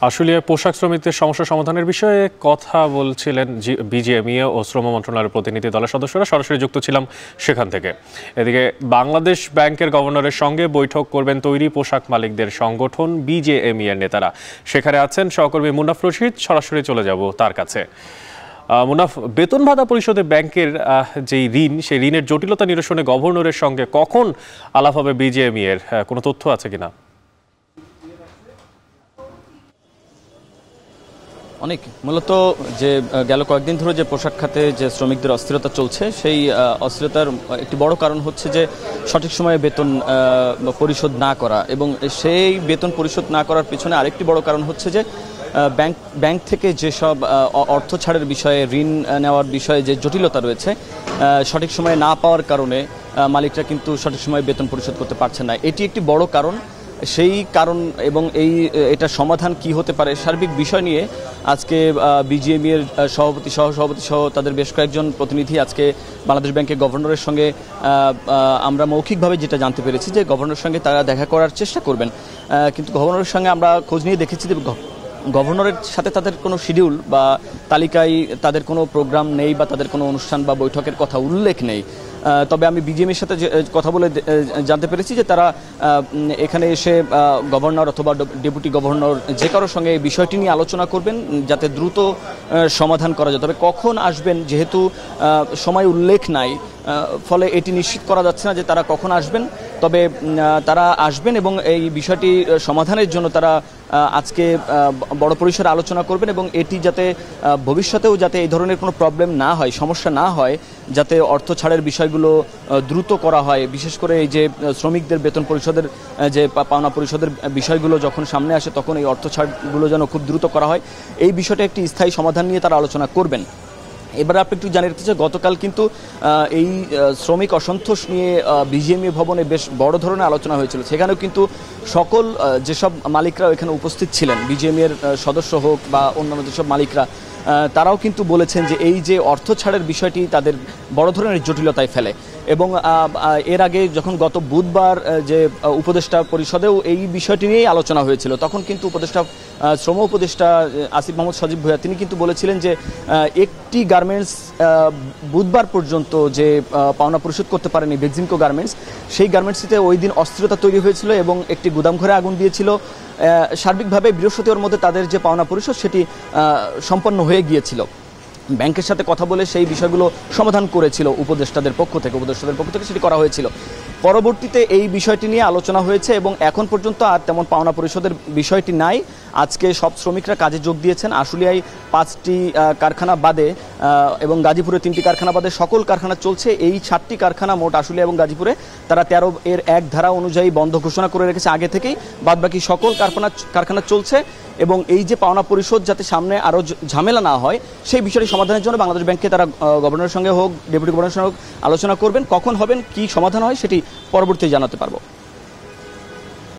আশুলিয়ায় পোশাক শ্রমিকদের সমস্যা সমাধানের বিষয়ে কথা বলছিলেন বিজিএমইএ ও শ্রম মন্ত্রণালয়ের প্রতিনিধি দলের সদস্যরা। সরাসরি যুক্ত ছিলাম সেখান থেকে। এদিকে বাংলাদেশ ব্যাংকের গভর্নরের সঙ্গে বৈঠক করবেন তৈরি পোশাক মালিকদের সংগঠন বিজিএমইএর নেতারা। সেখানে আছেন সহকর্মী মুনাফ রশিদ। সরাসরি চলে যাব তার কাছে। মুনাফ, বেতন ভাতা পরিশোধে ব্যাংকের যেই ঋণ, সেই ঋণের জটিলতা নিরসনে গভর্নরের সঙ্গে কখন আলাপ হবে বিজিএমইএর, কোনো তথ্য আছে কিনা? অনেক মূলত যে গেল কয়েকদিন ধরে যে পোশাক খাতে যে শ্রমিকদের অস্থিরতা চলছে, সেই অস্থিরতার একটি বড় কারণ হচ্ছে যে সঠিক সময়ে বেতন পরিশোধ না করা, এবং সেই বেতন পরিশোধ না করার পিছনে আরেকটি বড় কারণ হচ্ছে যে ব্যাংক থেকে যেসব অর্থ ছাড়ের বিষয়ে, ঋণ নেওয়ার বিষয়ে যে জটিলতা রয়েছে, সঠিক সময়ে না পাওয়ার কারণে মালিকরা কিন্তু সঠিক সময়ে বেতন পরিশোধ করতে পারছেন না। এটি একটি বড় কারণ। সেই কারণ এবং এটার সমাধান কি হতে পারে, সার্বিক বিষয় নিয়ে আজকে বিজিএমইএর সভাপতি, সহসভাপতি সহ তাদের বেশ কয়েকজন প্রতিনিধি আজকে বাংলাদেশ ব্যাংকের গভর্নরের সঙ্গে, আমরা মৌখিকভাবে যেটা জানতে পেরেছি যে গভর্নরের সঙ্গে তারা দেখা করার চেষ্টা করবেন। কিন্তু গভর্নরের সঙ্গে আমরা খোঁজ নিয়ে দেখেছি যে গভর্নরের সাথে তাদের কোনো শিডিউল বা তালিকায় তাদের কোনো প্রোগ্রাম নেই, বা তাদের কোনো অনুষ্ঠান বা বৈঠকের কথা উল্লেখ নেই। তবে আমি বিজিএমইর সাথে কথা বলে জানতে পেরেছি যে তারা এখানে এসে গভর্নর অথবা ডেপুটি গভর্নর যে কারোর সঙ্গে এই বিষয়টি নিয়ে আলোচনা করবেন, যাতে দ্রুত সমাধান করা যায়। তবে কখন আসবেন, যেহেতু সময় উল্লেখ নাই, ফলে এটি নিশ্চিত করা যাচ্ছে না যে তারা কখন আসবেন। তবে তারা আসবেন এবং এই বিষয়টি সমাধানের জন্য তারা আজকে বড় পরিসরে আলোচনা করবেন, এবং এটি যাতে ভবিষ্যতেও যাতে এই ধরনের কোনো প্রবলেম না হয়, সমস্যা না হয়, যাতে অর্থ ছাড়ের বিষয়গুলো দ্রুত করা হয়। বিশেষ করে এই যে শ্রমিকদের বেতন পরিশোধের যে পাওনা পরিশোধের বিষয়গুলো যখন সামনে আসে, তখন এই অর্থ ছাড়গুলো যেন খুব দ্রুত করা হয়, এই বিষয়টা একটি স্থায়ী সমাধান নিয়ে তারা আলোচনা করবেন। এবারে আপনি একটু জানিয়ে রাখতে চাই, গতকাল কিন্তু এই শ্রমিক অসন্তোষ নিয়ে বিজিএমইএ ভবনে বেশ বড় ধরনের আলোচনা হয়েছিল। সেখানেও কিন্তু সকল যেসব মালিকরা এখানে উপস্থিত ছিলেন, বিজিএমইএর সদস্য হোক বা অন্যান্য যেসব মালিকরা, তারাও কিন্তু বলেছেন যে এই যে অর্থ ছাড়ের বিষয়টি তাদের বড় ধরনের জটিলতায় ফেলে। এবং এর আগে যখন গত বুধবার যে উপদেষ্টা পরিষদেও এই বিষয়টি নিয়েই আলোচনা হয়েছিল, তখন কিন্তু শ্রম উপদেষ্টা আসিফ মোহাম্মদ সজীব ভুঁইয়া তিনি কিন্তু বলেছিলেন যে একটি গার্মেন্টস বুধবার পর্যন্ত যে পাওনা পরিশোধ করতে পারেনি, বেক্সিমকো গার্মেন্টস, সেই গার্মেন্টসটিতে ওই দিন অস্থিরতা তৈরি হয়েছিল এবং একটি গুদামঘরে আগুন দিয়েছিল। সার্বিকভাবে বৃহস্পতিবার মধ্যে তাদের যে পাওনা পরিশোধ সেটি সম্পন্ন হয়ে গিয়েছিল। ব্যাংকের সাথে কথা বলে সেই বিষয়গুলো সমাধান করেছিল উপদেষ্টাদের পক্ষ থেকে সেটি করা হয়েছিল। পরবর্তীতে এই বিষয়টি নিয়ে আলোচনা হয়েছে এবং এখন পর্যন্ত আর তেমন পাওনা পরিশোধের বিষয়টি নাই। আজকে সব শ্রমিকরা কাজে যোগ দিয়েছেন। আশুলিয়ায় 5টি কারখানা বাদে এবং গাজীপুরে 3টি কারখানা বাদে সকল কারখানা চলছে। এই 7টি কারখানা মোট আশুলিয়া এবং গাজীপুরে তারা 13-এর ধারা অনুযায়ী বন্ধ ঘোষণা করে রেখেছে আগে থেকেই। বাদবাকি সকল কারখানা চলছে এবং এই যে পাওনা পরিশোধ যাতে সামনে আরও ঝামেলা না হয়, সেই বিষয়টি সমাধানের জন্য বাংলাদেশ ব্যাংকে তারা গভর্নরের সঙ্গে হোক, ডেপুটি গভর্নরের সঙ্গে হোক আলোচনা করবেন। কখন হবেন, কি সমাধান হয়, সেটি পরবর্তীতে জানাতে পারবো।